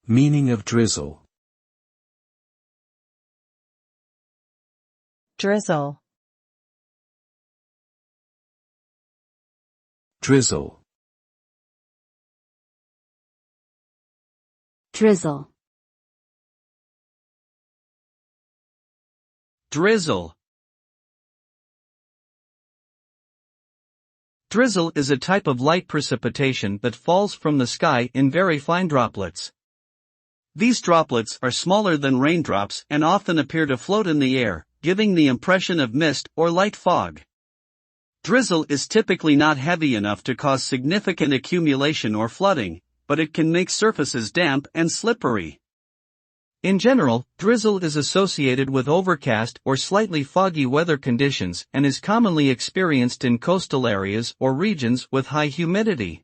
Meaning of drizzle. Drizzle. Drizzle. Drizzle. Drizzle. Drizzle is a type of light precipitation that falls from the sky in very fine droplets. These droplets are smaller than raindrops and often appear to float in the air, giving the impression of mist or light fog. Drizzle is typically not heavy enough to cause significant accumulation or flooding, but it can make surfaces damp and slippery. In general, drizzle is associated with overcast or slightly foggy weather conditions and is commonly experienced in coastal areas or regions with high humidity.